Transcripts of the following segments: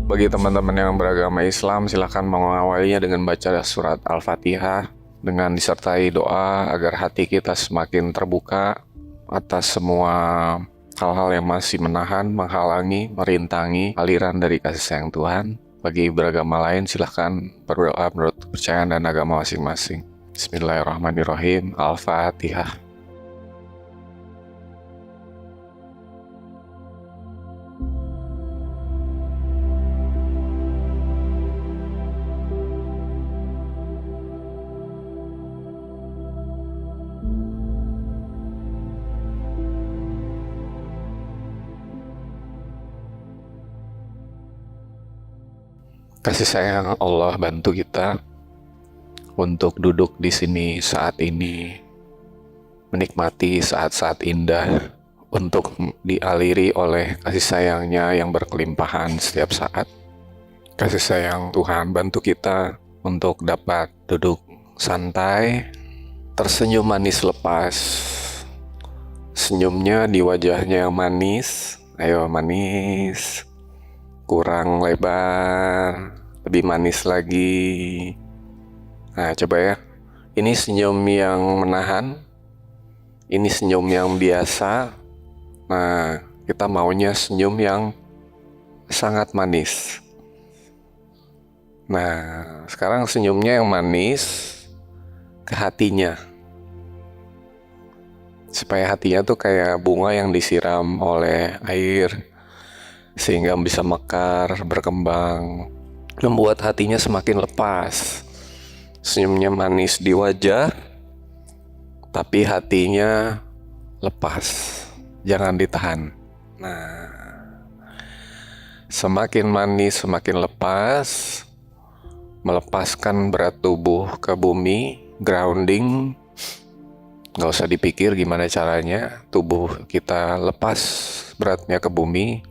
Bagi teman-teman yang beragama Islam, silakan mengawalinya dengan baca surat Al-Fatihah dengan disertai doa agar hati kita semakin terbuka atas semua hal-hal yang masih menahan, menghalangi, merintangi aliran dari kasih sayang Tuhan. Bagi beragama lain, silakan berdoa menurut kepercayaan dan agama masing-masing. Bismillahirrahmanirrahim. Al-Fatihah. Kasih sayang Allah bantu kita untuk duduk di sini saat ini, menikmati saat-saat indah, untuk dialiri oleh kasih sayangnya yang berkelimpahan setiap saat. Kasih sayang Tuhan bantu kita untuk dapat duduk santai, tersenyum manis lepas. Senyumnya di wajahnya yang manis. Ayo manis. Kurang lebar, lebih manis lagi. Nah, coba ya. Ini senyum yang menahan. Ini senyum yang biasa. Nah, kita maunya senyum yang sangat manis. Nah, sekarang senyumnya yang manis ke hatinya. Supaya hatinya tuh kayak bunga yang disiram oleh air, sehingga bisa mekar, berkembang, membuat hatinya semakin lepas. Senyumnya manis di wajah, tapi hatinya lepas, jangan ditahan. Nah, semakin manis, semakin lepas, melepaskan berat tubuh ke bumi, grounding. Gak usah dipikir gimana caranya, tubuh kita lepas beratnya ke bumi.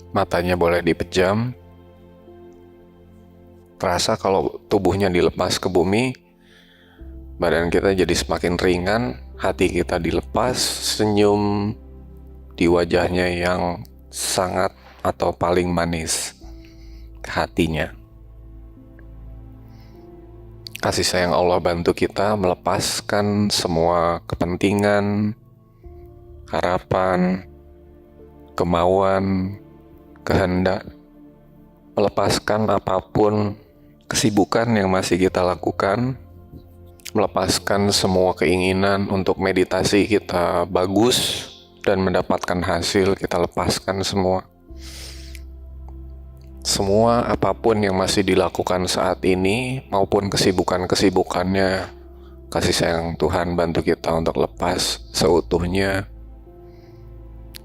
Matanya boleh dipejam. Terasa kalau tubuhnya dilepas ke bumi, badan kita jadi semakin ringan, hati kita dilepas, senyum di wajahnya yang sangat atau paling manis ke hatinya. Kasih sayang Allah bantu kita melepaskan semua kepentingan, harapan, kemauan, kehendak, melepaskan apapun kesibukan yang masih kita lakukan, melepaskan semua keinginan untuk meditasi kita bagus dan mendapatkan hasil, kita lepaskan semua. Semua apapun yang masih dilakukan saat ini maupun kesibukannya, kasih sayang Tuhan bantu kita untuk lepas seutuhnya,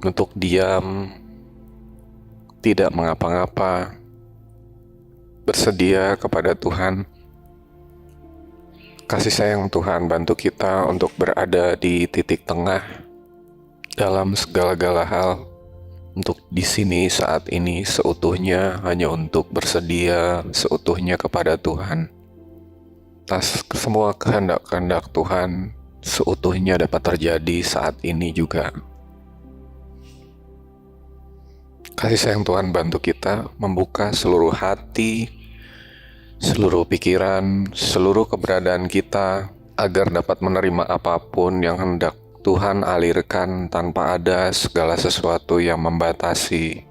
untuk diam, tidak mengapa-ngapa, bersedia kepada Tuhan. Kasih sayang Tuhan bantu kita untuk berada di titik tengah dalam segala-gala hal, untuk di sini saat ini seutuhnya hanya untuk bersedia seutuhnya kepada Tuhan. Atas semua kehendak-kehendak Tuhan seutuhnya dapat terjadi saat ini juga. Kasih sayang Tuhan bantu kita membuka seluruh hati, seluruh pikiran, seluruh keberadaan kita agar dapat menerima apapun yang hendak Tuhan alirkan tanpa ada segala sesuatu yang membatasi,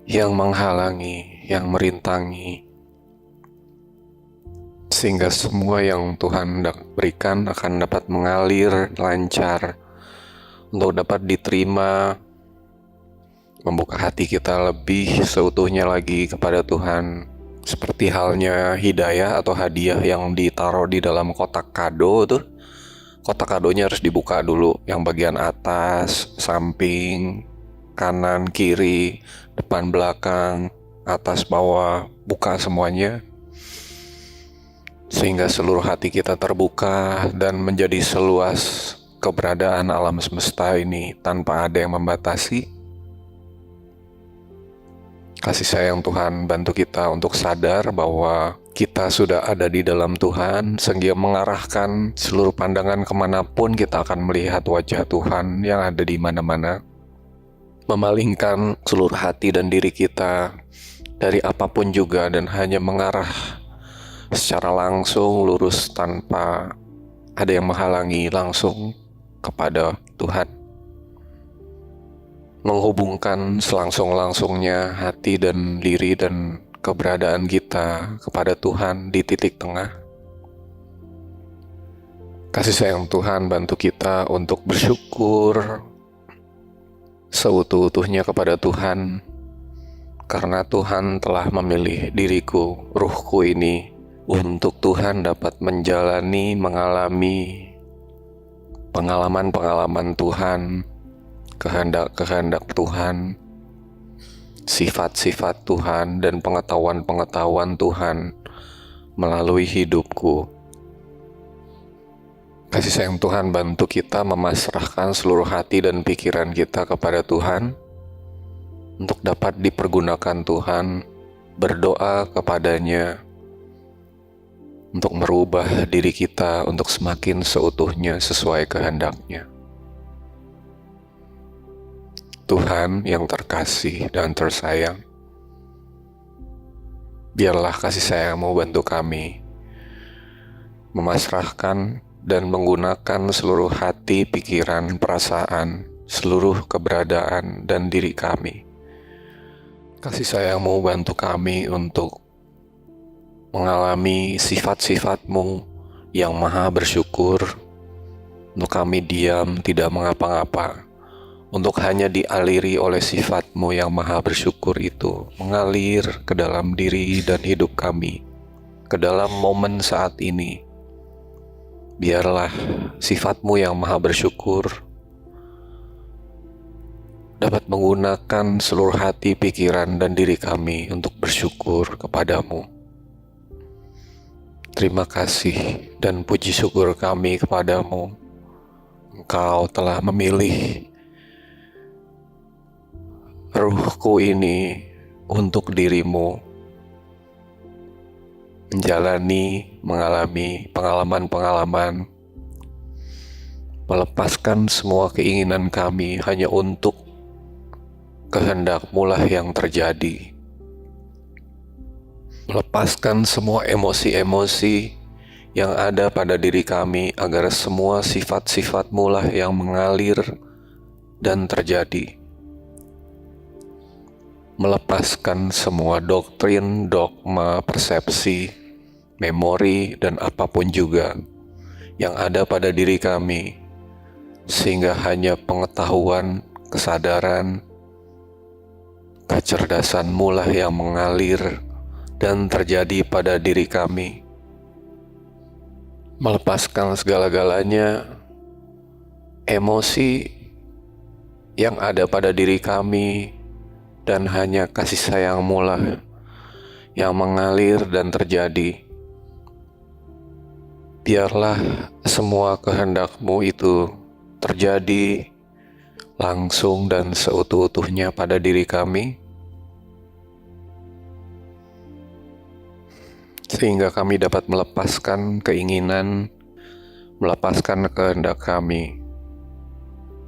yang menghalangi, yang merintangi. Sehingga semua yang Tuhan hendak berikan akan dapat mengalir lancar untuk dapat diterima, membuka hati kita lebih seutuhnya lagi kepada Tuhan. Seperti halnya hidayah atau hadiah yang ditaruh di dalam kotak kado tuh. Kotak kadonya harus dibuka dulu, yang bagian atas, samping, kanan, kiri, depan, belakang, atas, bawah, buka semuanya. Sehingga seluruh hati kita terbuka dan menjadi seluas keberadaan alam semesta ini tanpa ada yang membatasi. Kasih sayang Tuhan bantu kita untuk sadar bahwa kita sudah ada di dalam Tuhan, sehingga mengarahkan seluruh pandangan kemanapun kita akan melihat wajah Tuhan yang ada di mana-mana. memalingkan seluruh hati dan diri kita dari apapun juga dan hanya mengarah secara langsung lurus tanpa ada yang menghalangi langsung kepada Tuhan. Menghubungkan selangsung-langsungnya hati dan diri dan keberadaan kita kepada Tuhan di titik tengah. Kasih sayang Tuhan bantu kita untuk bersyukur seutuh-utuhnya kepada Tuhan, karena Tuhan telah memilih diriku, ruhku ini, untuk Tuhan dapat mengalami pengalaman-pengalaman Tuhan, kehendak-kehendak Tuhan, sifat-sifat Tuhan, dan pengetahuan-pengetahuan Tuhan melalui hidupku. Kasih sayang Tuhan bantu kita memasrahkan seluruh hati dan pikiran kita kepada Tuhan untuk dapat dipergunakan Tuhan, berdoa kepadanya untuk merubah diri kita untuk semakin seutuhnya sesuai kehendaknya. Tuhan yang terkasih dan tersayang, biarlah kasih sayang-Mu bantu kami memasrahkan dan menggunakan seluruh hati, pikiran, perasaan, seluruh keberadaan dan diri kami. Kasih sayang-Mu bantu kami untuk mengalami sifat-sifat-Mu yang maha bersyukur, untuk kami diam tidak mengapa-ngapa, untuk hanya dialiri oleh sifat-Mu yang maha bersyukur itu, mengalir ke dalam diri dan hidup kami, ke dalam momen saat ini. Biarlah sifat-Mu yang maha bersyukur dapat menggunakan seluruh hati, pikiran, dan diri kami untuk bersyukur kepada-Mu. Terima kasih dan puji syukur kami kepada-Mu. Engkau telah memilih ruhku ini untuk diri-Mu, mengalami pengalaman-pengalaman, melepaskan semua keinginan kami hanya untuk kehendak-Mu lah yang terjadi. Melepaskan semua emosi-emosi yang ada pada diri kami agar semua sifat-sifat-Mu lah yang mengalir dan terjadi. Melepaskan semua doktrin, dogma, persepsi, memori, dan apapun juga yang ada pada diri kami, sehingga hanya pengetahuan, kesadaran, kecerdasan-Mu lah yang mengalir dan terjadi pada diri kami. Melepaskan segala-galanya emosi yang ada pada diri kami, dan hanya kasih sayang-Mu lah yang mengalir dan terjadi. Biarlah semua kehendak-Mu itu terjadi langsung dan seutuh-utuhnya pada diri kami, sehingga kami dapat melepaskan keinginan, melepaskan kehendak kami,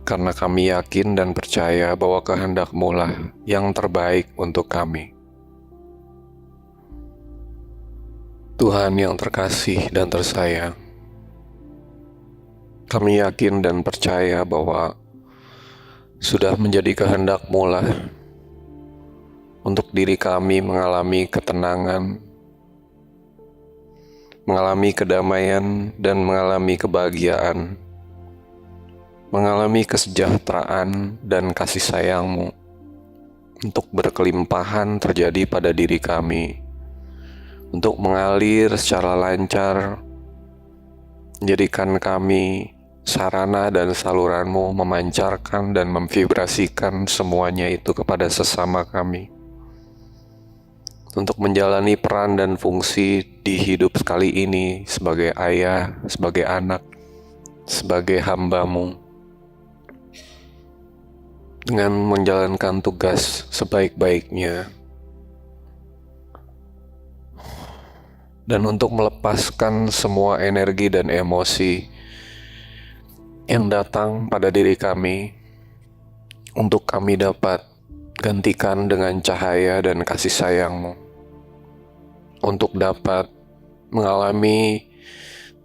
karena kami yakin dan percaya bahwa kehendak-Mu lah yang terbaik untuk kami. Tuhan yang terkasih dan tersayang, kami yakin dan percaya bahwa sudah menjadi kehendak-Mu lah untuk diri kami mengalami ketenangan, mengalami kedamaian, dan mengalami kebahagiaan, mengalami kesejahteraan dan kasih sayang-Mu untuk berkelimpahan terjadi pada diri kami, untuk mengalir secara lancar, menjadikan kami sarana dan saluran-Mu memancarkan dan memvibrasikan semuanya itu kepada sesama kami, untuk menjalani peran dan fungsi di hidup sekali ini sebagai ayah, sebagai anak, sebagai hamba-Mu, dengan menjalankan tugas sebaik-baiknya, dan untuk melepaskan semua energi dan emosi yang datang pada diri kami untuk kami dapat gantikan dengan cahaya dan kasih sayang-Mu, untuk dapat mengalami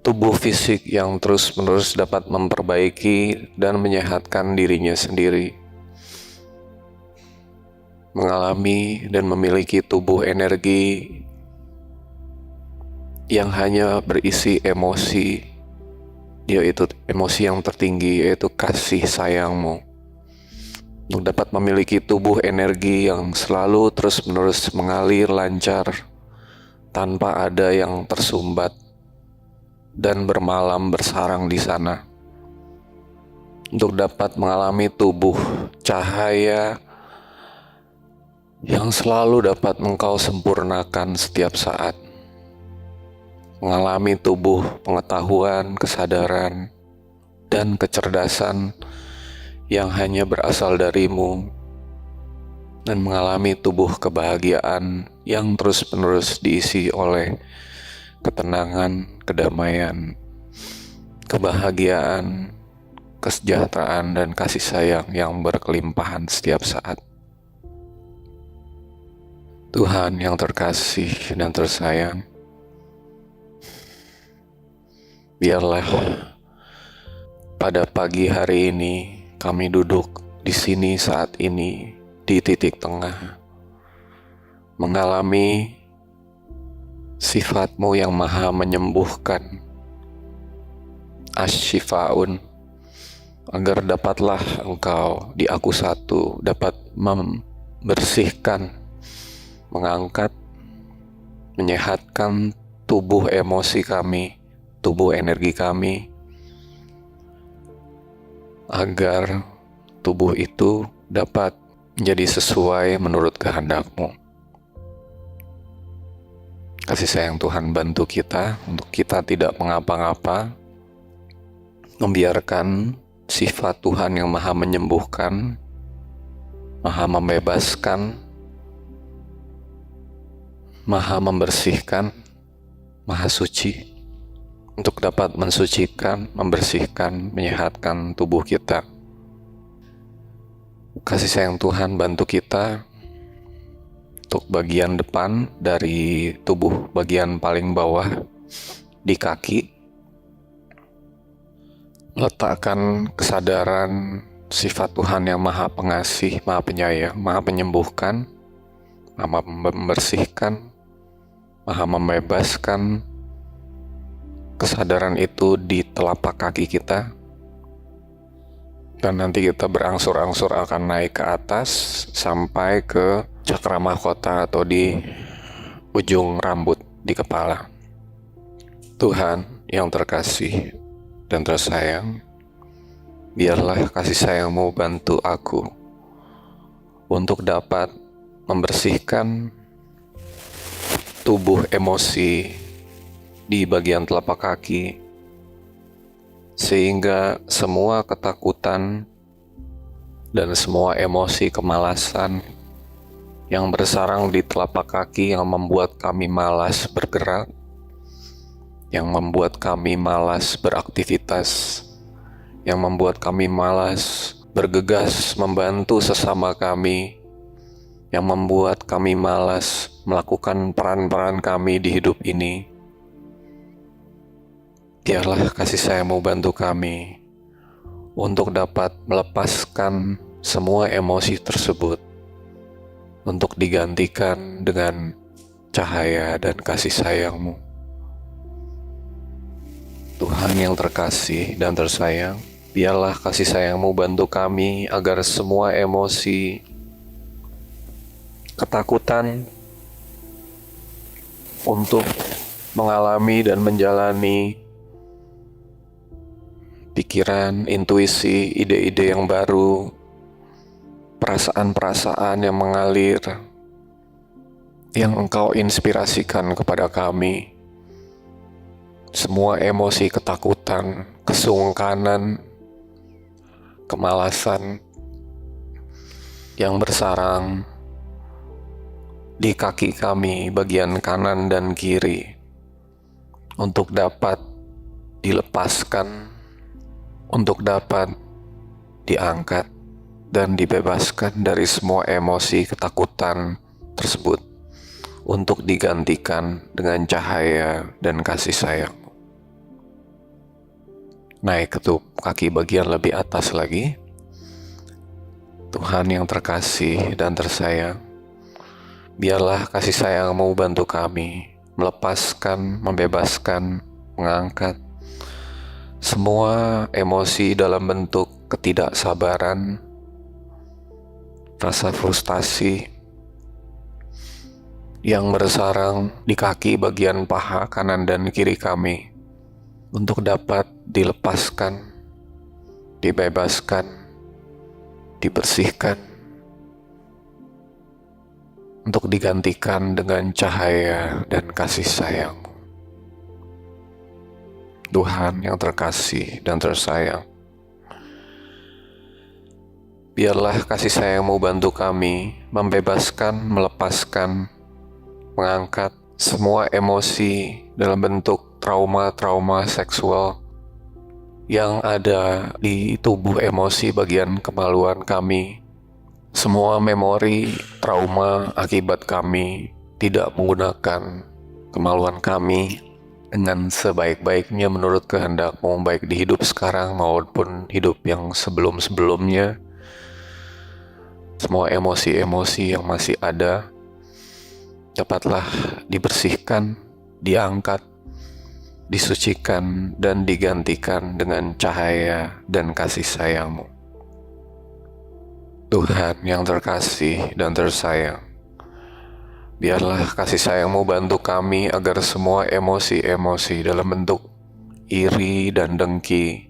tubuh fisik yang terus-menerus dapat memperbaiki dan menyehatkan dirinya sendiri, mengalami dan memiliki tubuh energi yang hanya berisi emosi, yaitu emosi yang tertinggi, yaitu kasih sayang-Mu, untuk dapat memiliki tubuh energi yang selalu terus-menerus mengalir lancar tanpa ada yang tersumbat dan bermalam bersarang di sana, untuk dapat mengalami tubuh cahaya yang selalu dapat Engkau sempurnakan setiap saat, mengalami tubuh pengetahuan, kesadaran, dan kecerdasan yang hanya berasal dari-Mu, dan mengalami tubuh kebahagiaan yang terus-menerus diisi oleh ketenangan, kedamaian, kebahagiaan, kesejahteraan, dan kasih sayang yang berkelimpahan setiap saat. Tuhan yang terkasih dan tersayang, biarlah pada pagi hari ini kami duduk di sini saat ini di titik tengah, mengalami sifat-Mu yang maha menyembuhkan, asy-syifaun, agar dapatlah Engkau di Aku Satu dapat membersihkan, mengangkat, menyehatkan tubuh emosi kami, tubuh energi kami, agar tubuh itu dapat menjadi sesuai menurut kehendak-Mu. Kasih sayang Tuhan, bantu kita untuk kita tidak mengapa-ngapa, membiarkan sifat Tuhan yang maha menyembuhkan, maha membebaskan, maha membersihkan, maha suci, untuk dapat mensucikan, membersihkan, menyehatkan tubuh kita. Kasih sayang Tuhan, bantu kita untuk bagian depan dari tubuh, bagian paling bawah di kaki, letakkan kesadaran sifat Tuhan yang maha pengasih, maha penyayang, maha menyembuhkan, maha membersihkan, maha membebaskan. Kesadaran itu di telapak kaki kita, dan nanti kita berangsur-angsur akan naik ke atas sampai ke cakra mahkota atau di ujung rambut di kepala. Tuhan yang terkasih dan tersayang, biarlah kasih sayang-Mu bantu aku untuk dapat membersihkan tubuh emosi di bagian telapak kaki, sehingga semua ketakutan dan semua emosi kemalasan yang bersarang di telapak kaki yang membuat kami malas bergerak, yang membuat kami malas beraktivitas, yang membuat kami malas bergegas membantu sesama kami, yang membuat kami malas melakukan peran-peran kami di hidup ini. Biarlah kasih sayang-Mu bantu kami untuk dapat melepaskan semua emosi tersebut, untuk digantikan dengan cahaya dan kasih sayang-Mu. Tuhan yang terkasih dan tersayang, biarlah kasih sayang-Mu bantu kami agar semua emosi, ketakutan untuk mengalami dan menjalani pikiran, intuisi, ide-ide yang baru, perasaan-perasaan yang mengalir, yang Engkau inspirasikan kepada kami. Semua emosi ketakutan, kesungkanan, kemalasan yang bersarang di kaki kami bagian kanan dan kiri, untuk dapat dilepaskan, untuk dapat diangkat, dan dibebaskan dari semua emosi ketakutan tersebut untuk digantikan dengan cahaya dan kasih sayang. Naik ke kaki bagian lebih atas lagi. Tuhan yang terkasih dan tersayang, biarlah kasih sayang-Mu bantu kami melepaskan, membebaskan, mengangkat semua emosi dalam bentuk ketidaksabaran, rasa frustasi yang bersarang di kaki bagian paha kanan dan kiri kami untuk dapat dilepaskan, dibebaskan, dibersihkan, untuk digantikan dengan cahaya dan kasih sayang. Tuhan yang terkasih dan tersayang, biarlah kasih sayang-Mu bantu kami membebaskan, melepaskan, mengangkat semua emosi dalam bentuk trauma-trauma seksual yang ada di tubuh emosi bagian kemaluan kami. Semua memori trauma akibat kami tidak menggunakan kemaluan kami dengan sebaik-baiknya menurut kehendak-Mu, baik di hidup sekarang maupun hidup yang sebelum-sebelumnya. Semua emosi-emosi yang masih ada dapatlah dibersihkan, diangkat, disucikan, dan digantikan dengan cahaya dan kasih sayang-Mu. Tuhan yang terkasih dan tersayang, biarlah kasih sayang-Mu bantu kami agar semua emosi-emosi dalam bentuk iri dan dengki,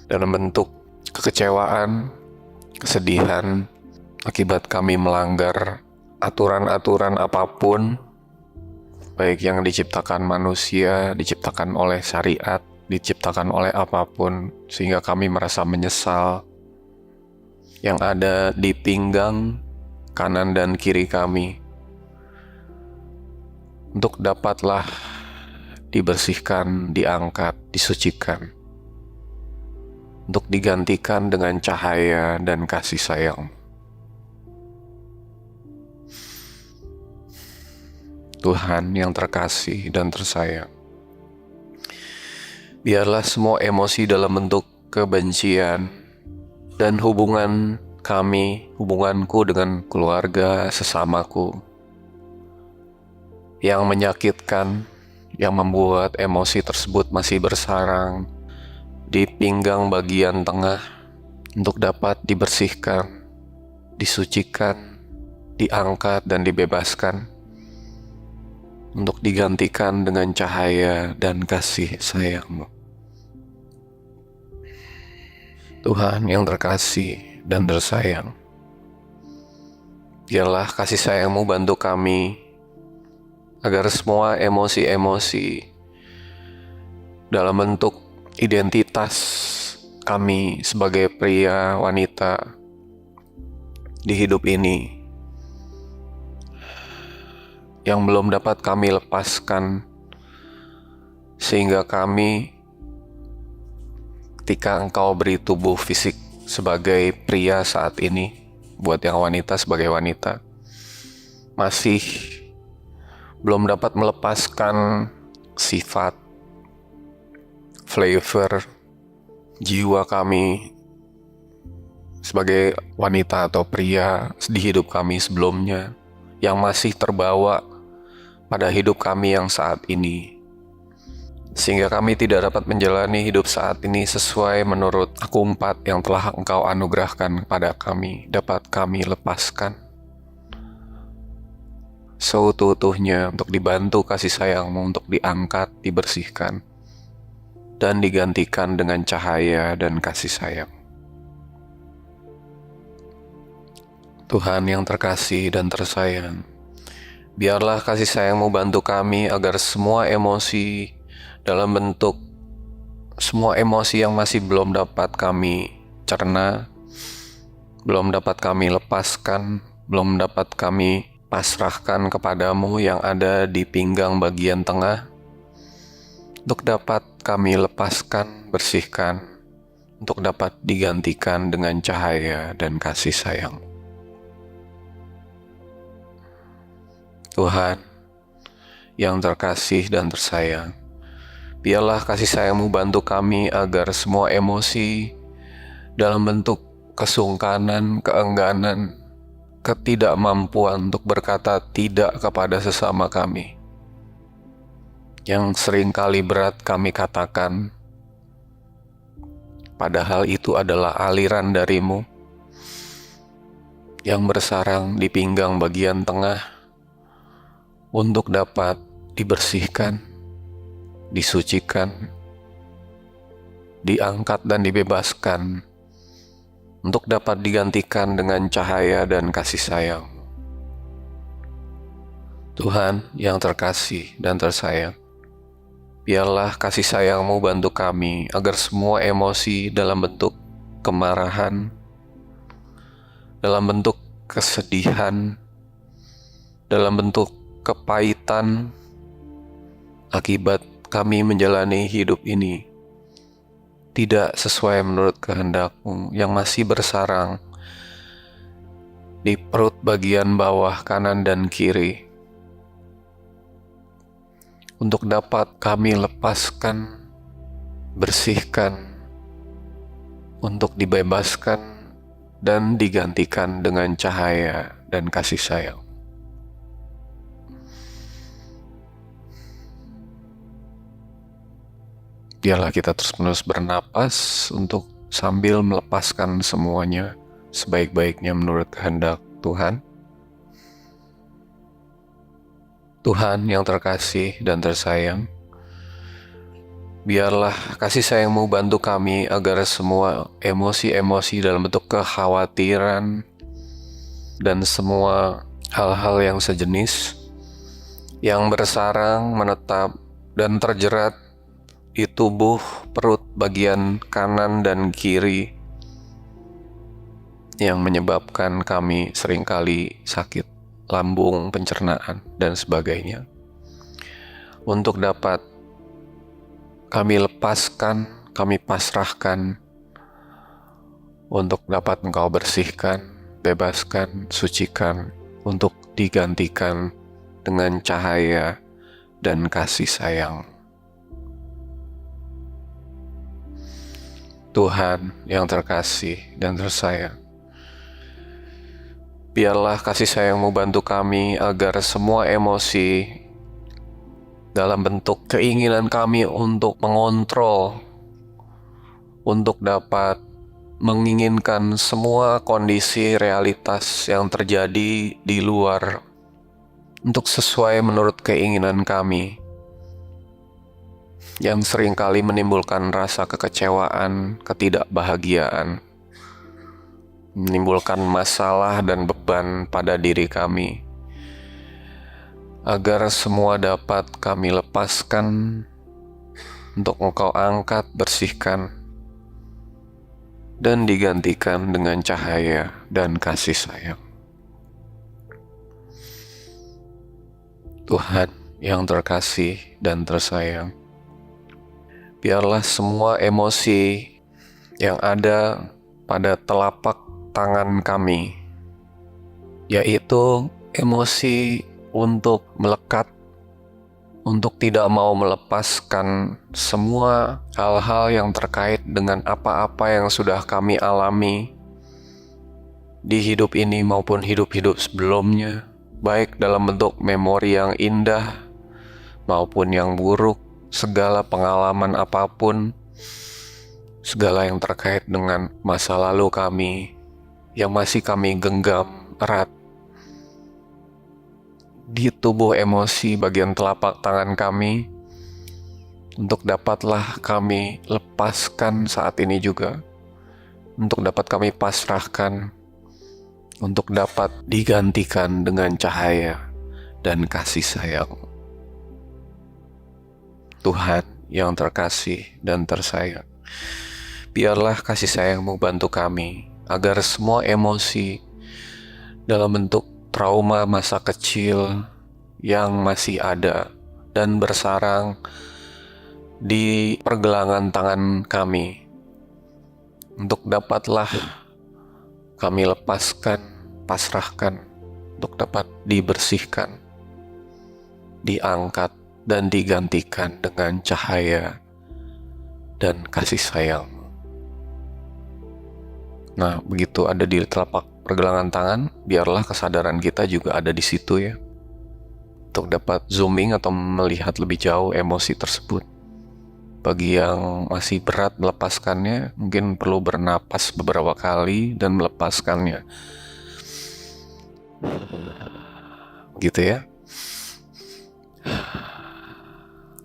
dalam bentuk kekecewaan, kesedihan, akibat kami melanggar aturan-aturan apapun, baik yang diciptakan manusia, diciptakan oleh syariat, diciptakan oleh apapun, sehingga kami merasa menyesal, yang ada di pinggang kanan dan kiri kami, untuk dapatlah dibersihkan, diangkat, disucikan, untuk digantikan dengan cahaya dan kasih sayang. Tuhan yang terkasih dan tersayang, biarlah semua emosi dalam bentuk kebencian dan hubungan kami, hubunganku dengan keluarga, sesamaku, yang menyakitkan, yang membuat emosi tersebut masih bersarang di pinggang bagian tengah, untuk dapat dibersihkan, disucikan, diangkat, dan dibebaskan, untuk digantikan dengan cahaya dan kasih sayang-Mu. Tuhan yang terkasih dan tersayang, biarlah kasih sayang-Mu bantu kami agar semua emosi-emosi dalam bentuk identitas kami sebagai pria, wanita di hidup ini yang belum dapat kami lepaskan, sehingga kami, ketika Engkau beri tubuh fisik sebagai pria saat ini, buat yang wanita sebagai wanita, masih belum dapat melepaskan sifat, flavor, jiwa kami sebagai wanita atau pria di hidup kami sebelumnya, yang masih terbawa pada hidup kami yang saat ini, sehingga kami tidak dapat menjalani hidup saat ini sesuai menurut aku 4 yang telah Engkau anugerahkan kepada kami, dapat kami lepaskan seutuh-utuhnya untuk dibantu kasih sayang-Mu, untuk diangkat, dibersihkan, dan digantikan dengan cahaya dan kasih sayang. Tuhan yang terkasih dan tersayang, biarlah kasih sayang-Mu bantu kami agar semua emosi dalam bentuk semua emosi yang masih belum dapat kami cerna, belum dapat kami lepaskan, belum dapat kami pasrahkan kepadamu yang ada di pinggang bagian tengah, untuk dapat kami lepaskan, bersihkan, untuk dapat digantikan dengan cahaya dan kasih sayang. Tuhan yang terkasih dan tersayang, biarlah kasih sayang-Mu bantu kami agar semua emosi dalam bentuk kesungkanan, keengganan, ketidakmampuan untuk berkata tidak kepada sesama kami, yang seringkali berat kami katakan, padahal itu adalah aliran dari-Mu yang bersarang di pinggang bagian tengah untuk dapat dibersihkan, disucikan, diangkat dan dibebaskan untuk dapat digantikan dengan cahaya dan kasih sayang. Tuhan yang terkasih dan tersayang, biarlah kasih sayang-Mu bantu kami agar semua emosi dalam bentuk kemarahan, dalam bentuk kesedihan, dalam bentuk kepahitan akibat kami menjalani hidup ini tidak sesuai menurut kehendak-Mu yang masih bersarang di perut bagian bawah kanan dan kiri, untuk dapat kami lepaskan, bersihkan, untuk dibebaskan dan digantikan dengan cahaya dan kasih sayang. Biarlah kita terus-menerus bernapas untuk sambil melepaskan semuanya sebaik-baiknya menurut kehendak Tuhan. Tuhan yang terkasih dan tersayang, biarlah kasih sayang-Mu bantu kami agar semua emosi-emosi dalam bentuk kekhawatiran dan semua hal-hal yang sejenis yang bersarang, menetap, dan terjerat di tubuh perut bagian kanan dan kiri yang menyebabkan kami seringkali sakit lambung, pencernaan, dan sebagainya, untuk dapat kami lepaskan, kami pasrahkan, untuk dapat Engkau bersihkan, bebaskan, sucikan, untuk digantikan dengan cahaya dan kasih sayang. Tuhan yang terkasih dan tersayang, biarlah kasih sayang-Mu bantu kami agar semua emosi dalam bentuk keinginan kami untuk mengontrol, untuk dapat menginginkan semua kondisi realitas yang terjadi di luar untuk sesuai menurut keinginan kami, yang seringkali menimbulkan rasa kekecewaan, ketidakbahagiaan, menimbulkan masalah dan beban pada diri kami, agar semua dapat kami lepaskan untuk Engkau angkat, bersihkan, dan digantikan dengan cahaya dan kasih sayang. Tuhan yang terkasih dan tersayang, biarlah semua emosi yang ada pada telapak tangan kami, yaitu emosi untuk melekat, untuk tidak mau melepaskan semua hal-hal yang terkait dengan apa-apa yang sudah kami alami di hidup ini maupun hidup-hidup sebelumnya, baik dalam bentuk memori yang indah maupun yang buruk, segala pengalaman apapun, segala yang terkait dengan masa lalu kami yang masih kami genggam erat di tubuh emosi bagian telapak tangan kami, untuk dapatlah kami lepaskan saat ini juga, untuk dapat kami pasrahkan, untuk dapat digantikan dengan cahaya dan kasih sayang. Tuhan yang terkasih dan tersayang, biarlah kasih sayang-Mu bantu kami agar semua emosi dalam bentuk trauma masa kecil yang masih ada dan bersarang di pergelangan tangan kami, untuk dapatlah kami lepaskan, pasrahkan, untuk dapat dibersihkan, diangkat, dan digantikan dengan cahaya dan kasih sayang. Nah, begitu ada di telapak pergelangan tangan, biarlah kesadaran kita juga ada di situ ya, untuk dapat zooming atau melihat lebih jauh emosi tersebut. Bagi yang masih berat melepaskannya, mungkin perlu bernapas beberapa kali dan melepaskannya. Gitu ya.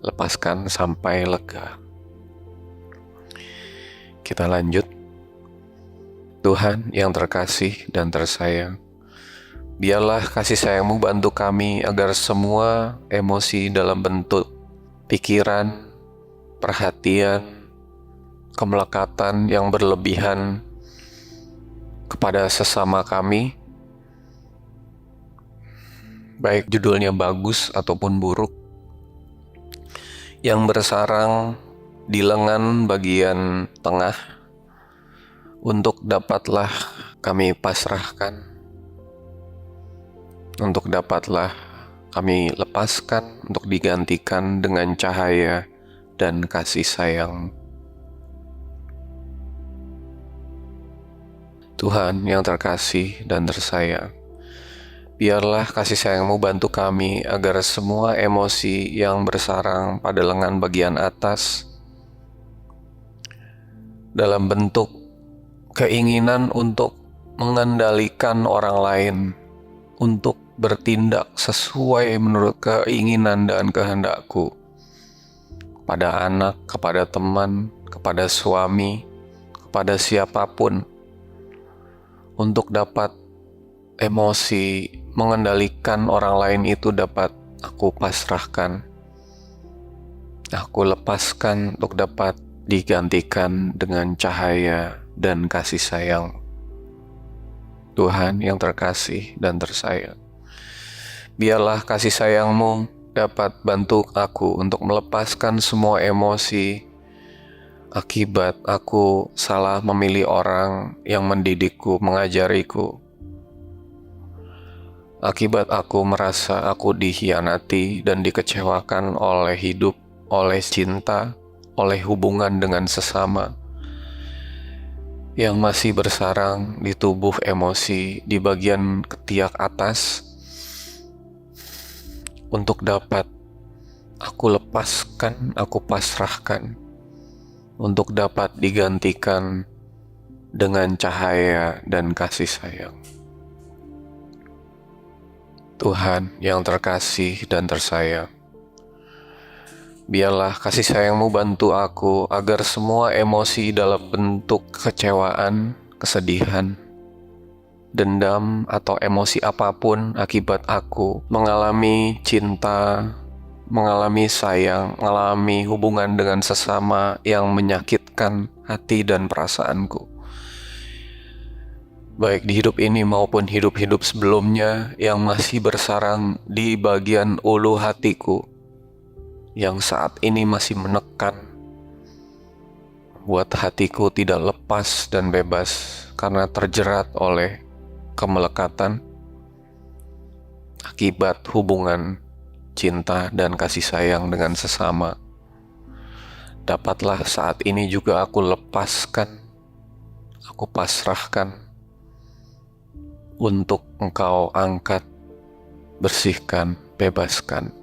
Lepaskan sampai lega. Kita lanjut. Tuhan yang terkasih dan tersayang, biarlah kasih sayang-Mu bantu kami agar semua emosi dalam bentuk pikiran, perhatian, kemelekatan yang berlebihan kepada sesama kami, baik judulnya bagus ataupun buruk, yang bersarang di lengan bagian tengah, untuk dapatlah kami pasrahkan, untuk dapatlah kami lepaskan, untuk digantikan dengan cahaya dan kasih sayang. Tuhan yang terkasih dan tersayang, biarlah kasih sayang-Mu bantu kami agar semua emosi yang bersarang pada lengan bagian atas dalam bentuk keinginan untuk mengendalikan orang lain, untuk bertindak sesuai menurut keinginan dan kehendakku, pada anak, kepada teman, kepada suami, kepada siapapun, untuk dapat emosi mengendalikan orang lain itu dapat aku pasrahkan, aku lepaskan untuk dapat digantikan dengan cahaya dan kasih sayang. Tuhan yang terkasih dan tersayang, biarlah kasih sayang-Mu dapat bantu aku untuk melepaskan semua emosi akibat aku salah memilih orang yang mendidikku, mengajariku, akibat aku merasa aku dikhianati dan dikecewakan oleh hidup, oleh cinta, oleh hubungan dengan sesama, yang masih bersarang di tubuh emosi di bagian ketiak atas, untuk dapat aku lepaskan, aku pasrahkan, untuk dapat digantikan dengan cahaya dan kasih sayang. Tuhan yang terkasih dan tersayang, biarlah kasih sayang-Mu bantu aku agar semua emosi dalam bentuk kekecewaan, kesedihan, dendam, atau emosi apapun akibat aku mengalami cinta, mengalami sayang, mengalami hubungan dengan sesama yang menyakitkan hati dan perasaanku, baik di hidup ini maupun hidup-hidup sebelumnya, yang masih bersarang di bagian ulu hatiku, yang saat ini masih menekan, buat hatiku tidak lepas dan bebas karena terjerat oleh kemelekatan akibat hubungan cinta dan kasih sayang dengan sesama. Dapatlah saat ini juga aku lepaskan, aku pasrahkan, untuk Engkau angkat, bersihkan, bebaskan,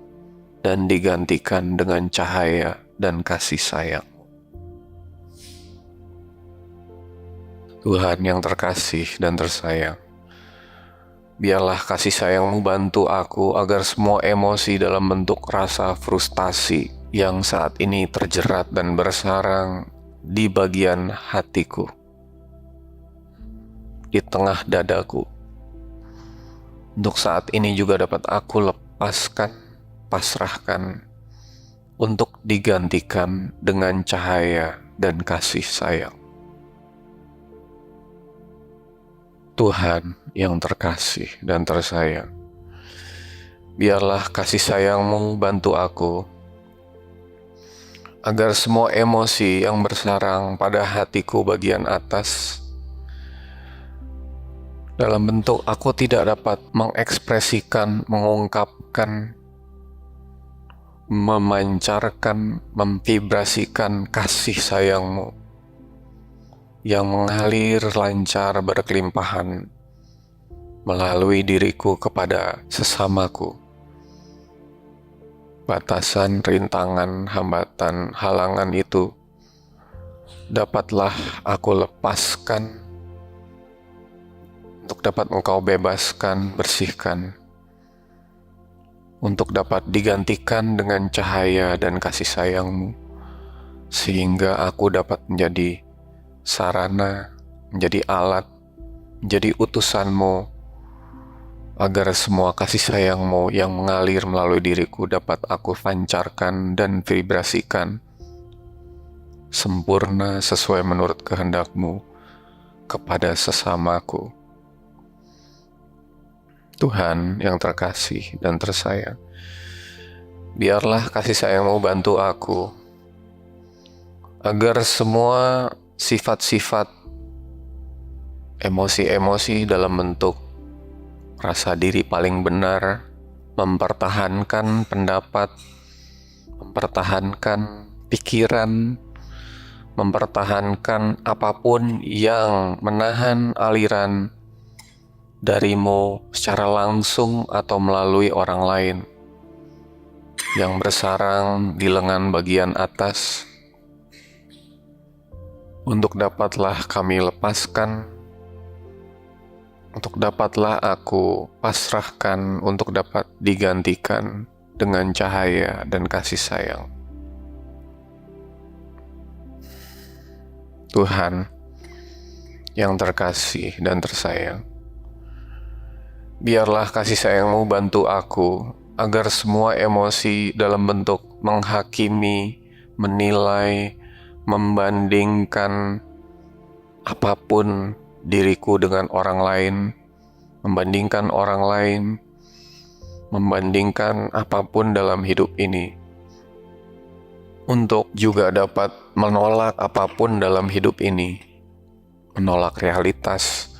dan digantikan dengan cahaya dan kasih sayang. Tuhan yang terkasih dan tersayang, biarlah kasih sayang-Mu bantu aku agar semua emosi dalam bentuk rasa frustasi yang saat ini terjerat dan bersarang di bagian hatiku, di tengah dadaku, untuk saat ini juga dapat aku lepaskan, pasrahkan, untuk digantikan dengan cahaya dan kasih sayang. Tuhan yang terkasih dan tersayang, biarlah kasih sayang-Mu bantu aku agar semua emosi yang bersarang pada hatiku bagian atas, dalam bentuk aku tidak dapat mengekspresikan, mengungkapkan, memancarkan, memvibrasikan kasih sayangmu yang mengalir lancar berkelimpahan melalui diriku kepada sesamaku. Batasan, rintangan, hambatan, halangan itu dapatlah aku lepaskan untuk dapat Engkau bebaskan, bersihkan, untuk dapat digantikan dengan cahaya dan kasih sayang-Mu, sehingga aku dapat menjadi sarana, menjadi alat, menjadi utusan-Mu, agar semua kasih sayang-Mu yang mengalir melalui diriku dapat aku pancarkan dan vibrasikan sempurna sesuai menurut kehendak-Mu kepada sesamaku. Tuhan yang terkasih dan tersayang, biarlah kasih sayang-Mu bantu aku, agar semua sifat-sifat, emosi-emosi dalam bentuk rasa diri paling benar, mempertahankan pendapat, mempertahankan pikiran, mempertahankan apapun yang menahan aliran darimu secara langsung atau melalui orang lain yang bersarang di lengan bagian atas, untuk dapatlah kami lepaskan, untuk dapatlah aku pasrahkan, untuk dapat digantikan dengan cahaya dan kasih sayang. Tuhan yang terkasih dan tersayang, biarlah kasih sayang-Mu bantu aku, agar semua emosi dalam bentuk menghakimi, menilai, membandingkan apapun diriku dengan orang lain, membandingkan orang lain, membandingkan apapun dalam hidup ini, untuk juga dapat menolak apapun dalam hidup ini, menolak realitas,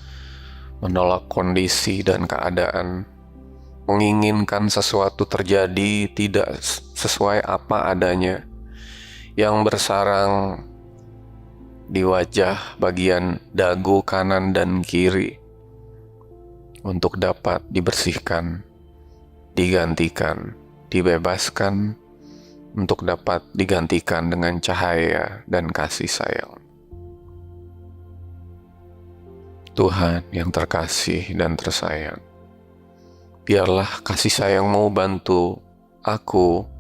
menolak kondisi dan keadaan, menginginkan sesuatu terjadi tidak sesuai apa adanya, yang bersarang di wajah bagian dagu kanan dan kiri, untuk dapat dibersihkan, digantikan, dibebaskan, untuk dapat digantikan dengan cahaya dan kasih sayang. Tuhan yang terkasih dan tersayang, biarlah kasih sayang-Mu bantu aku,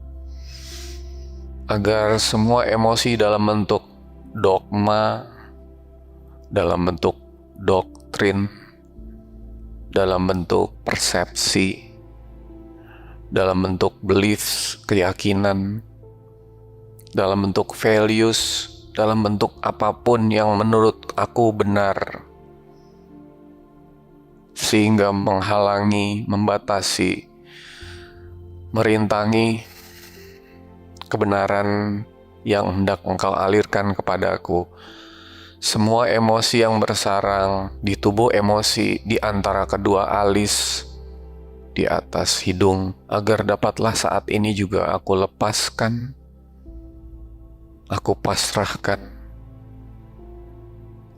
agar semua emosi dalam bentuk dogma, dalam bentuk doktrin, dalam bentuk persepsi, dalam bentuk beliefs, keyakinan, dalam bentuk values, dalam bentuk apapun yang menurut aku benar, sehingga menghalangi, membatasi, merintangi kebenaran yang hendak Engkau alirkan kepadaku. Semua emosi yang bersarang di tubuh emosi, di antara kedua alis, di atas hidung, agar dapatlah saat ini juga aku lepaskan, aku pasrahkan,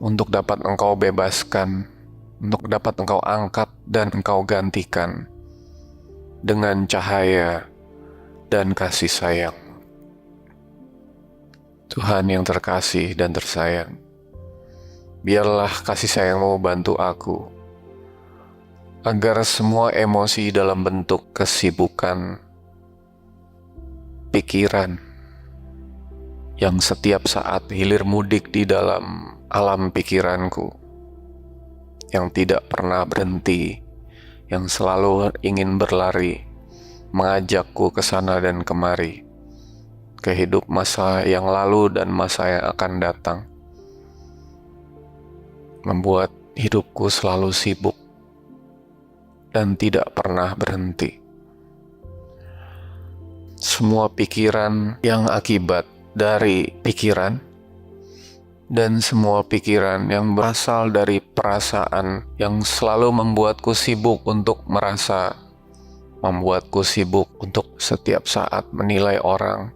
untuk dapat Engkau bebaskan, untuk dapat Engkau angkat dan Engkau gantikan dengan cahaya dan kasih sayang. Tuhan yang terkasih dan tersayang, biarlah kasih sayang-Mu bantu aku, agar semua emosi dalam bentuk kesibukan, pikiran, yang setiap saat hilir mudik di dalam alam pikiranku, yang tidak pernah berhenti, yang selalu ingin berlari, mengajakku ke sana dan kemari, ke hidup masa yang lalu dan masa yang akan datang, membuat hidupku selalu sibuk dan tidak pernah berhenti. Semua pikiran yang akibat dari pikiran, dan semua pikiran yang berasal dari perasaan yang selalu membuatku sibuk untuk merasa, membuatku sibuk untuk setiap saat menilai orang,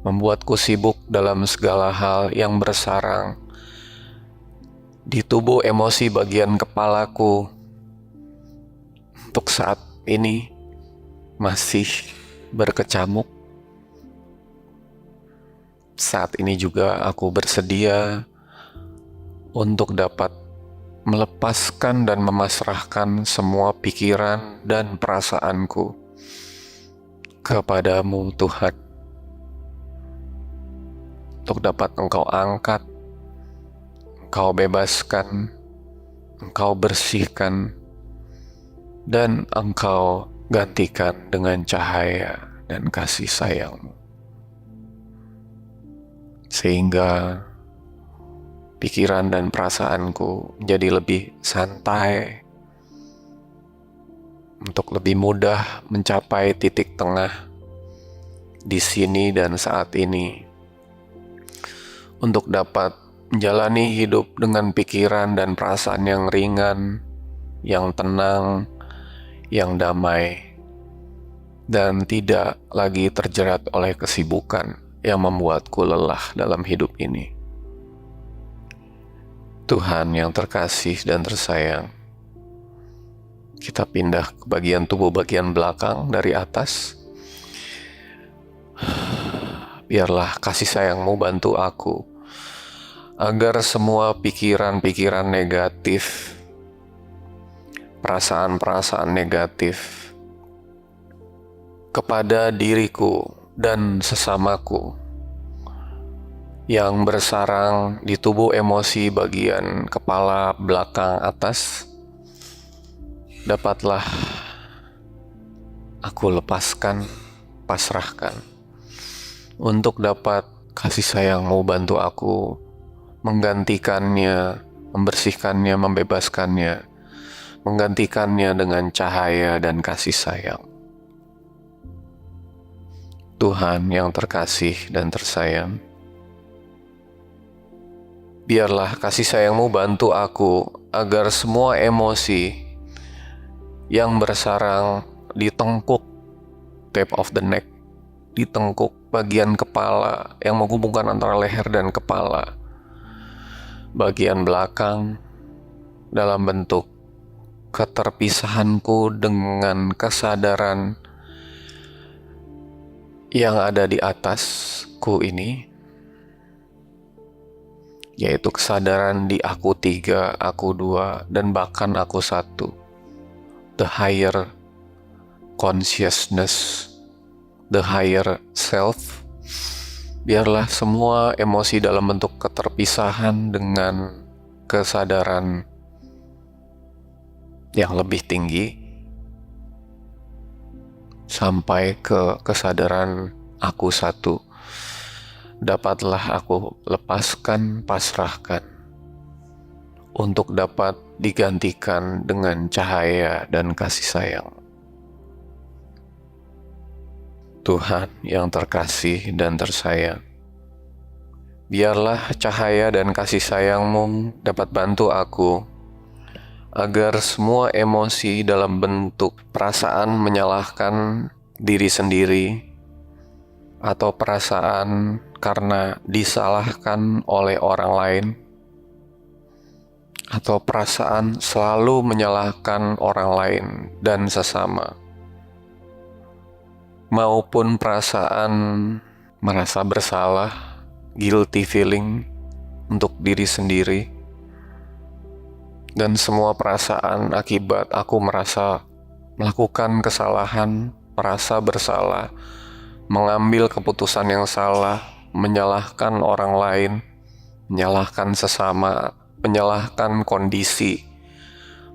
membuatku sibuk dalam segala hal yang bersarang di tubuh emosi bagian kepalaku. Untuk saat ini masih berkecamuk. Saat ini juga aku bersedia untuk dapat melepaskan dan memasrahkan semua pikiran dan perasaanku kepadamu, Tuhan, untuk dapat Engkau angkat, Engkau bebaskan, Engkau bersihkan, dan Engkau gantikan dengan cahaya dan kasih sayang-Mu, sehingga pikiran dan perasaanku menjadi lebih santai, untuk lebih mudah mencapai titik tengah di sini dan saat ini, untuk dapat menjalani hidup dengan pikiran dan perasaan yang ringan, yang tenang, yang damai, dan tidak lagi terjerat oleh kesibukan yang membuatku lelah dalam hidup ini. Tuhan yang terkasih dan tersayang, kita pindah ke bagian tubuh bagian belakang dari atas. Biarlah kasih sayang-Mu bantu aku, agar semua pikiran-pikiran negatif, perasaan-perasaan negatif kepada diriku dan sesamaku yang bersarang di tubuh emosi bagian kepala belakang atas, dapatlah aku lepaskan, pasrahkan, untuk dapat kasih sayang-Mu bantu aku menggantikannya, membersihkannya, membebaskannya, menggantikannya dengan cahaya dan kasih sayang. Tuhan yang terkasih dan tersayang, biarlah kasih sayang-Mu bantu aku agar semua emosi yang bersarang di tengkuk, tip of the neck, di tengkuk bagian kepala yang menghubungkan antara leher dan kepala, bagian belakang, dalam bentuk keterpisahanku dengan kesadaran yang ada di atasku ini, yaitu kesadaran di aku 3, aku 2, dan bahkan aku 1, the higher consciousness, the higher self. Biarlah semua emosi dalam bentuk keterpisahan dengan kesadaran yang lebih tinggi sampai ke kesadaran aku 1, dapatlah aku lepaskan, pasrahkan, untuk dapat digantikan dengan cahaya dan kasih sayang. Tuhan yang terkasih dan tersayang, biarlah cahaya dan kasih sayang-Mu dapat bantu aku agar semua emosi dalam bentuk perasaan menyalahkan diri sendiri, atau perasaan karena disalahkan oleh orang lain, atau perasaan selalu menyalahkan orang lain dan sesama, maupun perasaan merasa bersalah, guilty feeling untuk diri sendiri, dan semua perasaan akibat aku merasa melakukan kesalahan, merasa bersalah, mengambil keputusan yang salah, menyalahkan orang lain, menyalahkan sesama, menyalahkan kondisi,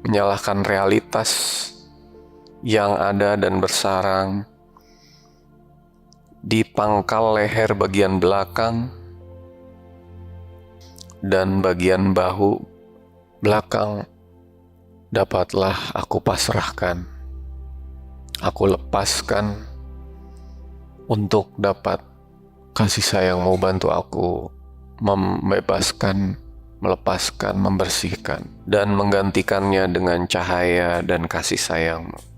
menyalahkan realitas yang ada dan bersarang di pangkal leher bagian belakang dan bagian bahu belakang. Dapatlah aku pasrahkan, aku lepaskan, untuk dapat Kasih sayang-Mu bantu aku membebaskan, melepaskan, membersihkan, dan menggantikannya dengan cahaya dan kasih sayang-Mu.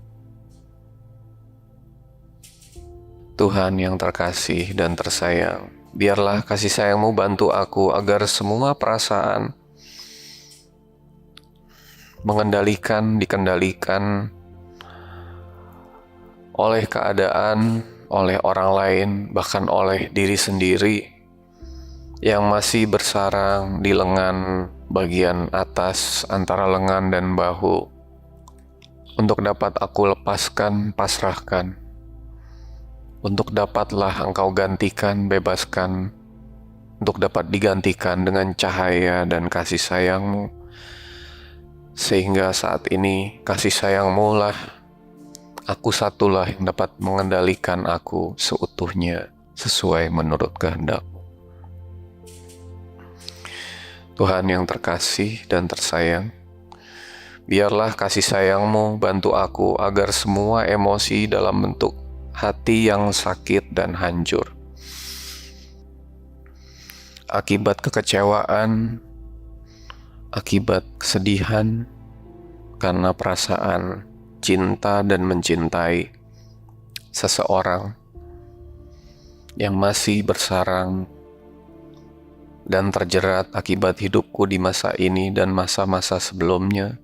Tuhan yang terkasih dan tersayang, biarlah kasih sayang-Mu bantu aku agar semua perasaan dikendalikan oleh keadaan, oleh orang lain, bahkan oleh diri sendiri yang masih bersarang di lengan bagian atas antara lengan dan bahu, untuk dapat aku lepaskan, pasrahkan, untuk dapatlah Engkau gantikan, bebaskan, untuk dapat digantikan dengan cahaya dan kasih sayang-Mu, sehingga saat ini kasih sayang-Mu lah, aku satulah yang dapat mengendalikan aku seutuhnya sesuai menurut kehendak. Tuhan yang terkasih dan tersayang, biarlah kasih sayang-Mu bantu aku agar semua emosi dalam bentuk hati yang sakit dan hancur, akibat kekecewaan, akibat kesedihan, karena perasaan cinta dan mencintai seseorang yang masih bersarang dan terjerat akibat hidupku di masa ini dan masa-masa sebelumnya,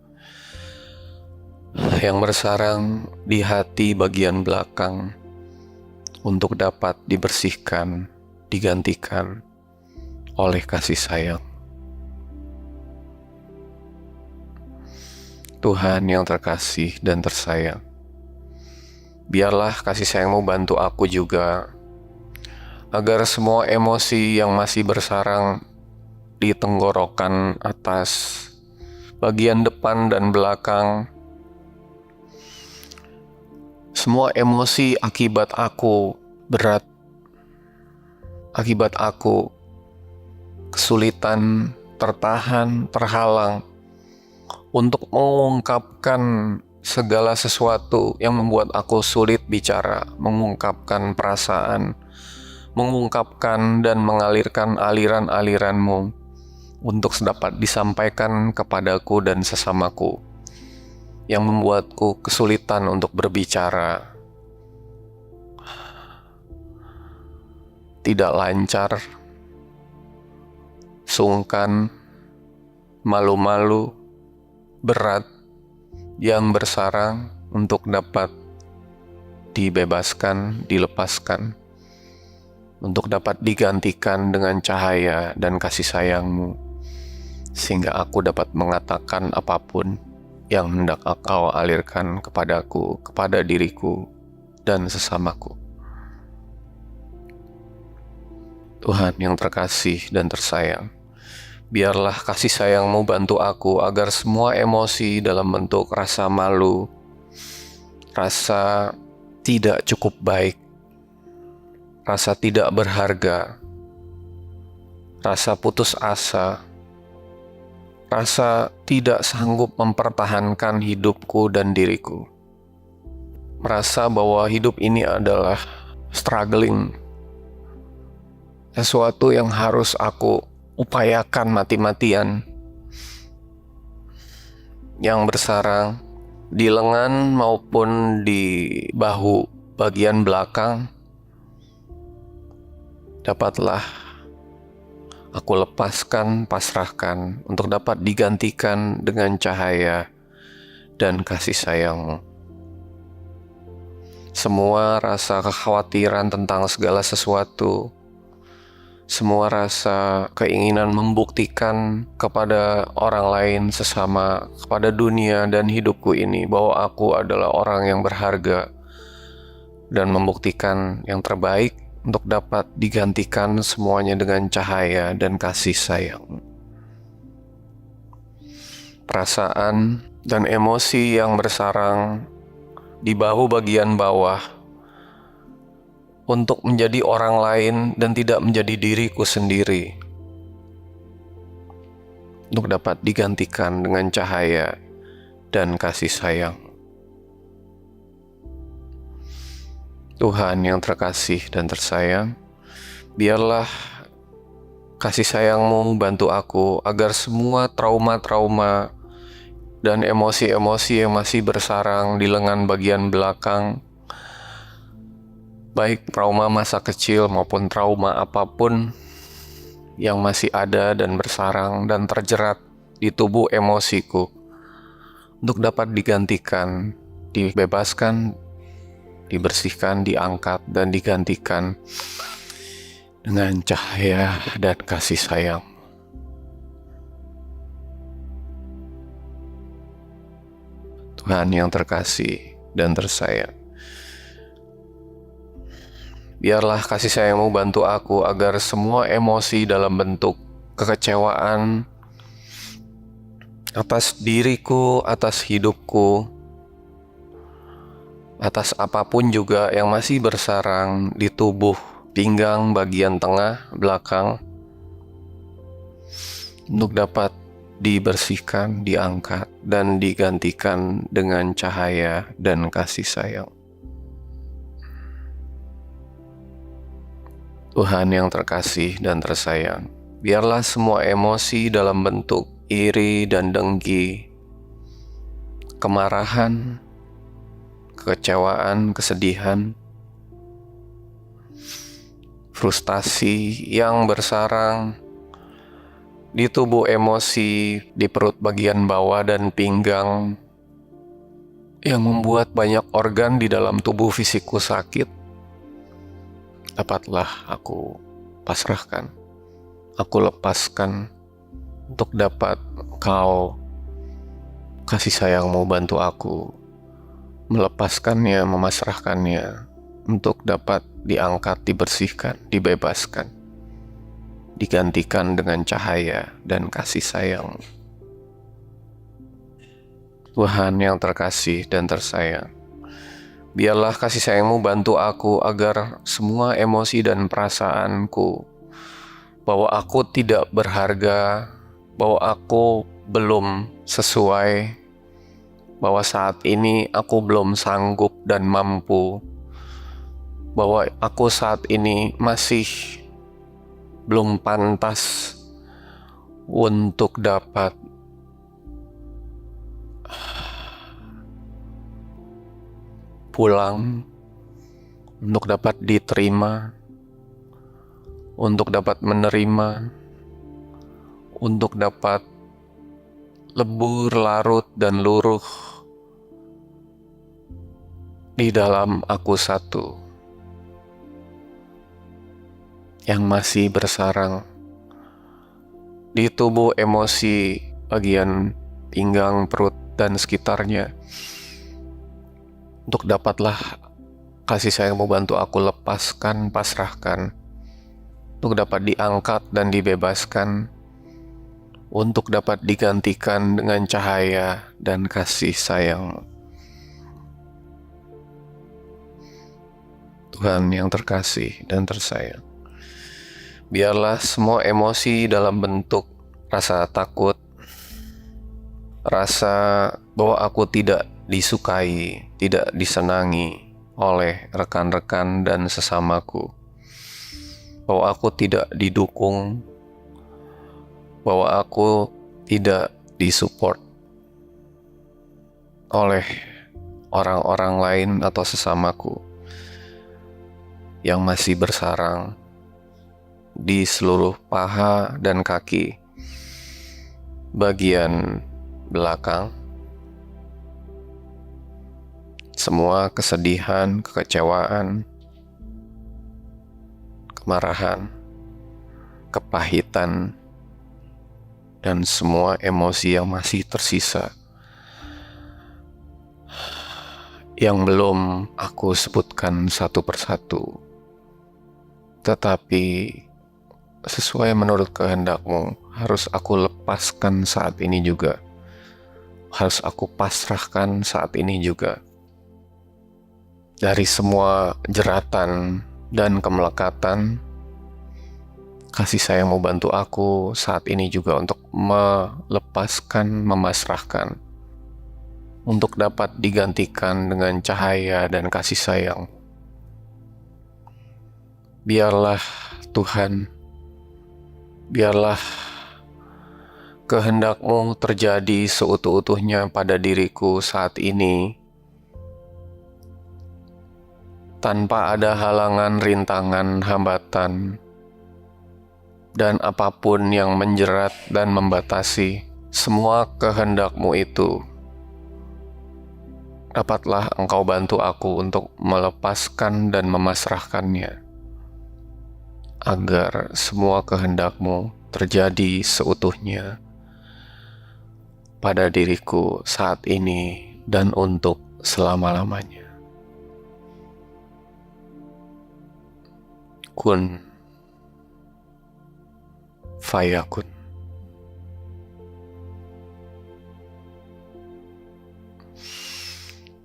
yang bersarang di hati bagian belakang, untuk dapat dibersihkan, digantikan oleh kasih sayang. Tuhan yang terkasih dan tersayang, biarlah kasih sayang-Mu bantu aku juga agar semua emosi yang masih bersarang di tenggorokan atas, bagian depan dan belakang, semua emosi akibat aku berat, akibat aku kesulitan, tertahan, terhalang untuk mengungkapkan segala sesuatu yang membuat aku sulit bicara, mengungkapkan perasaan, mengungkapkan dan mengalirkan aliran-aliran-Mu untuk dapat disampaikan kepadaku dan sesamaku, yang membuatku kesulitan untuk berbicara, tidak lancar, sungkan, malu-malu, berat, yang bersarang untuk dapat dibebaskan, dilepaskan, untuk dapat digantikan dengan cahaya dan kasih sayang-Mu, sehingga aku dapat mengatakan apapun yang hendak Engkau alirkan kepadaku, kepada diriku, dan sesamaku. Tuhan yang terkasih dan tersayang, biarlah kasih sayang-Mu bantu aku agar semua emosi dalam bentuk rasa malu, rasa tidak cukup baik, rasa tidak berharga, rasa putus asa, rasa tidak sanggup mempertahankan hidupku dan diriku, merasa bahwa hidup ini adalah struggling, sesuatu yang harus aku upayakan mati-matian, yang bersarang di lengan maupun di bahu bagian belakang, dapatlah aku lepaskan, pasrahkan untuk dapat digantikan dengan cahaya dan kasih sayang-Mu. Semua rasa kekhawatiran tentang segala sesuatu, semua rasa keinginan membuktikan kepada orang lain, sesama, kepada dunia dan hidupku ini bahwa aku adalah orang yang berharga, dan membuktikan yang terbaik untuk dapat digantikan semuanya dengan cahaya dan kasih sayang. Perasaan dan emosi yang bersarang di bahu bagian bawah untuk menjadi orang lain dan tidak menjadi diriku sendiri, untuk dapat digantikan dengan cahaya dan kasih sayang. Tuhan yang terkasih dan tersayang, Biarlah kasih sayang-Mu bantu aku agar semua trauma-trauma dan emosi-emosi yang masih bersarang di lengan bagian belakang, baik trauma masa kecil maupun trauma apapun yang masih ada dan bersarang dan terjerat di tubuh emosiku, untuk dapat digantikan, dibebaskan, dibersihkan, diangkat, dan digantikan dengan cahaya dan kasih sayang. Tuhan yang terkasih dan tersayang, biarlah kasih sayang-Mu bantu aku agar semua emosi dalam bentuk kekecewaan atas diriku, atas hidupku, atas apapun juga yang masih bersarang di tubuh pinggang bagian tengah belakang, untuk dapat dibersihkan, diangkat, dan digantikan dengan cahaya dan kasih sayang. Tuhan yang terkasih dan tersayang, biarlah semua emosi dalam bentuk iri dan dengki, kemarahan, kekecewaan, kesedihan, frustasi yang bersarang di tubuh emosi, di perut bagian bawah dan pinggang, yang membuat banyak organ di dalam tubuh fisikku sakit, dapatlah aku pasrahkan, aku lepaskan, untuk dapat Kau kasih sayang-Mu bantu aku melepaskannya, memasrahkannya, untuk dapat diangkat, dibersihkan, dibebaskan, digantikan dengan cahaya dan kasih sayang. Tuhan yang terkasih dan tersayang, biarlah kasih sayang-Mu bantu aku agar semua emosi dan perasaanku bahwa aku tidak berharga, bahwa aku belum sesuai, bahwa saat ini aku belum sanggup dan mampu, bahwa aku saat ini masih belum pantas untuk dapat pulang, untuk dapat diterima, untuk dapat menerima, untuk dapat lebur, larut, dan luruh di dalam aku satu yang masih bersarang di tubuh emosi bagian pinggang, perut, dan sekitarnya, untuk dapatlah kasih sayang-Mu bantu aku lepaskan, pasrahkan, untuk dapat diangkat dan dibebaskan, untuk dapat digantikan dengan cahaya dan kasih sayang. Tuhan yang terkasih dan tersayang, biarlah semua emosi dalam bentuk rasa takut, rasa bahwa aku tidak disukai, tidak disenangi oleh rekan-rekan dan sesamaku, bahwa aku tidak didukung, bahwa aku tidak disupport oleh orang-orang lain atau sesamaku yang masih bersarang di seluruh paha dan kaki bagian belakang. Semua kesedihan, kekecewaan, kemarahan, kepahitan, dan semua emosi yang masih tersisa, yang belum aku sebutkan satu persatu, tetapi sesuai menurut kehendak-Mu, harus aku lepaskan saat ini juga, harus aku pasrahkan saat ini juga, dari semua jeratan dan kemelekatan. Kasih sayang-Mu bantu aku saat ini juga untuk melepaskan, memasrahkan, untuk dapat digantikan dengan cahaya dan kasih sayang. Biarlah Tuhan, biarlah kehendak-Mu terjadi seutuh-utuhnya pada diriku saat ini, tanpa ada halangan, rintangan, hambatan, dan apapun yang menjerat dan membatasi semua kehendak-Mu itu. Dapatlah Engkau bantu aku untuk melepaskan dan memasrahkannya, agar semua kehendak-Mu terjadi seutuhnya pada diriku saat ini dan untuk selama-lamanya. Kun fayakun.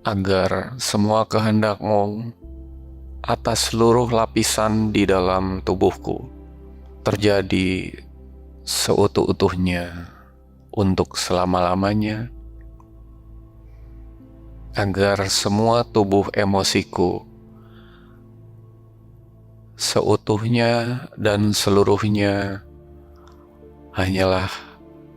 Agar semua kehendak-Mu atas seluruh lapisan di dalam tubuhku terjadi seutuh-utuhnya untuk selama-lamanya, agar semua tubuh emosiku seutuhnya dan seluruhnya hanyalah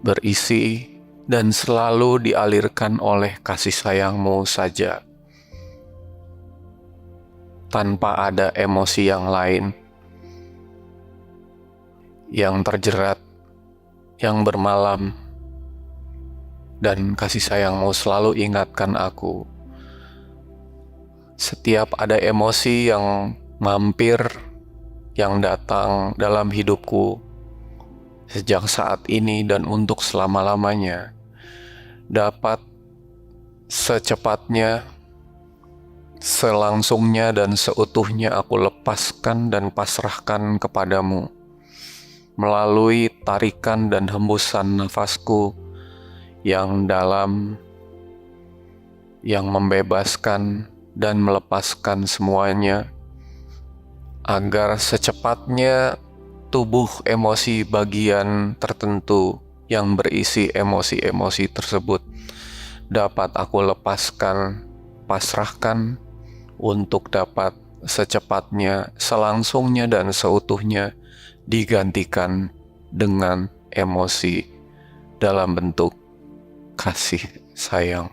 berisi dan selalu dialirkan oleh kasih sayang-Mu saja, tanpa ada emosi yang lain yang terjerat, yang bermalam, dan kasih sayang-Mu selalu ingatkan aku. Setiap ada emosi yang mampir, yang datang dalam hidupku sejak saat ini dan untuk selama-lamanya, dapat secepatnya, selangsungnya dan seutuhnya aku lepaskan dan pasrahkan kepadamu melalui tarikan dan hembusan nafasku yang dalam, yang membebaskan dan melepaskan semuanya, agar secepatnya tubuh emosi bagian tertentu yang berisi emosi-emosi tersebut dapat aku lepaskan, pasrahkan, untuk dapat secepatnya, selangsungnya dan seutuhnya digantikan dengan emosi dalam bentuk kasih sayang.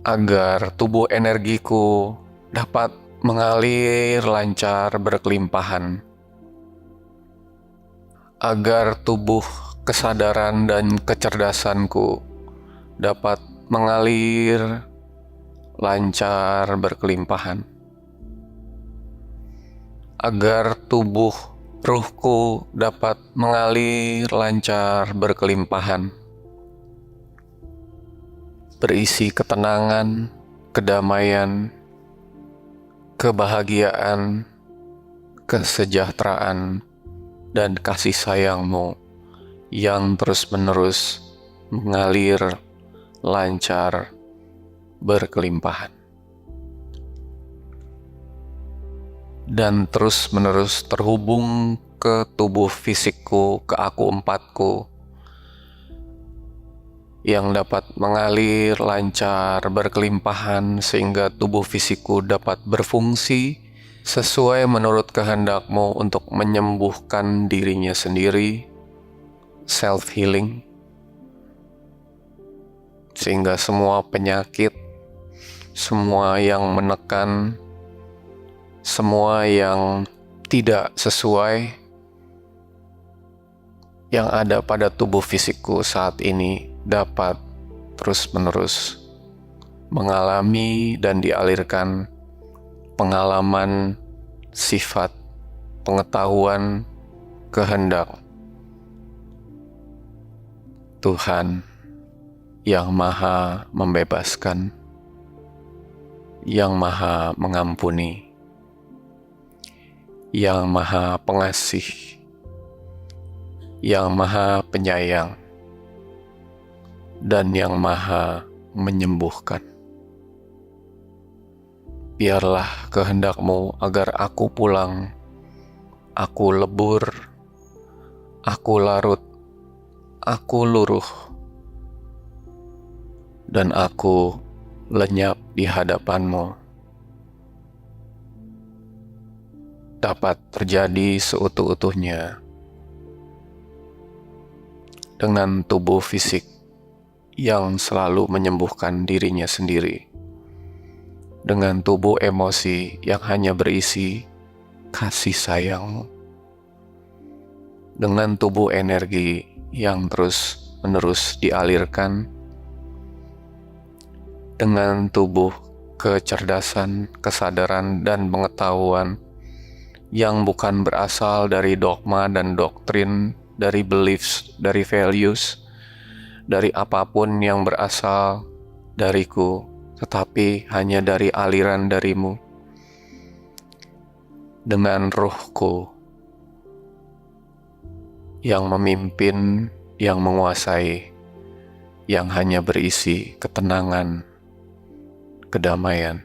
Agar tubuh energiku dapat mengalir lancar berkelimpahan, agar tubuh kesadaran dan kecerdasanku dapat mengalir lancar berkelimpahan, agar tubuh ruhku dapat mengalir lancar berkelimpahan, berisi ketenangan, kedamaian, kebahagiaan, kesejahteraan, dan kasih sayang-Mu yang terus-menerus mengalir lancar berkelimpahan, dan terus-menerus terhubung ke tubuh fisikku, ke aku empatku, yang dapat mengalir lancar berkelimpahan sehingga tubuh fisikku dapat berfungsi sesuai menurut kehendak-Mu untuk menyembuhkan dirinya sendiri, self-healing, sehingga semua penyakit, semua yang menekan, semua yang tidak sesuai yang ada pada tubuh fisikku saat ini dapat terus-menerus mengalami dan dialirkan pengalaman, sifat, pengetahuan, kehendak Tuhan yang Maha membebaskan, yang Maha mengampuni, yang Maha pengasih, yang Maha penyayang, dan yang Maha menyembuhkan. Biarlah kehendak-Mu agar aku pulang, aku lebur, aku larut, aku luruh, dan aku lenyap di hadapan-Mu. dapat terjadi seutuh-utuhnya dengan tubuh fisik yang selalu menyembuhkan dirinya sendiri, dengan tubuh emosi yang hanya berisi kasih sayang, dengan tubuh energi yang terus-menerus dialirkan, dengan tubuh kecerdasan, kesadaran, dan pengetahuan yang bukan berasal dari dogma dan doktrin, dari beliefs, dari values, dari apapun yang berasal dariku, tetapi hanya dari aliran darimu. Dengan ruhku yang memimpin, yang menguasai, yang hanya berisi ketenangan, kedamaian,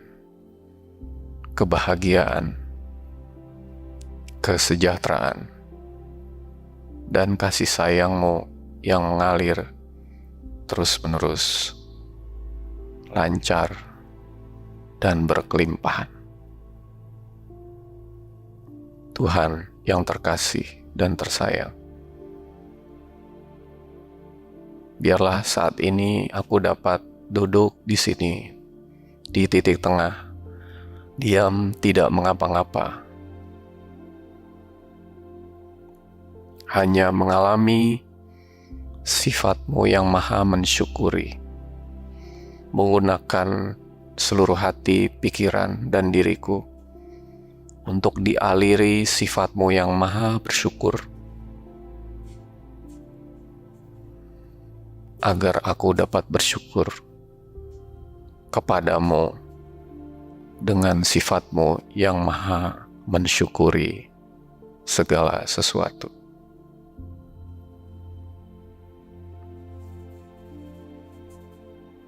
kebahagiaan, kesejahteraan, dan kasih sayangmu yang mengalir terus-menerus, lancar, dan berkelimpahan. Tuhan yang terkasih dan tersayang, biarlah saat ini aku dapat duduk di sini, di titik tengah, diam tidak mengapa-ngapa, hanya mengalami sifat-Mu yang maha mensyukuri, menggunakan seluruh hati, pikiran, dan diriku untuk dialiri sifat-Mu yang maha bersyukur, agar aku dapat bersyukur kepadamu dengan sifat-Mu yang maha mensyukuri segala sesuatu.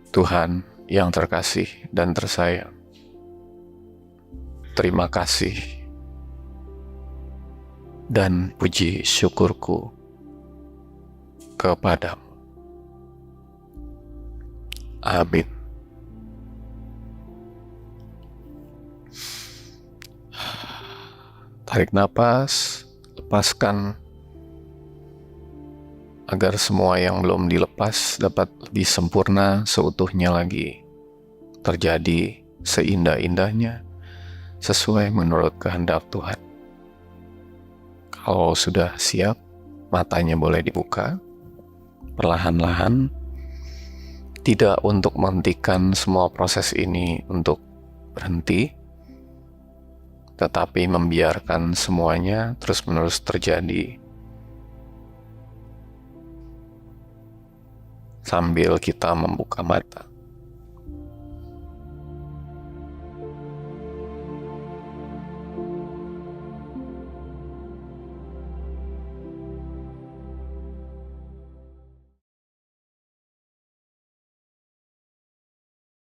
Tuhan yang terkasih dan tersayang, terima kasih dan puji syukurku kepadamu. Amin. Tarik napas, lepaskan, agar semua yang belum dilepas dapat lebih sempurna seutuhnya lagi terjadi seindah-indahnya sesuai menurut kehendak Tuhan. Kalau sudah siap, matanya boleh dibuka perlahan-lahan, tidak untuk menghentikan semua proses ini untuk berhenti, tetapi membiarkan semuanya terus-menerus terjadi sambil kita membuka mata.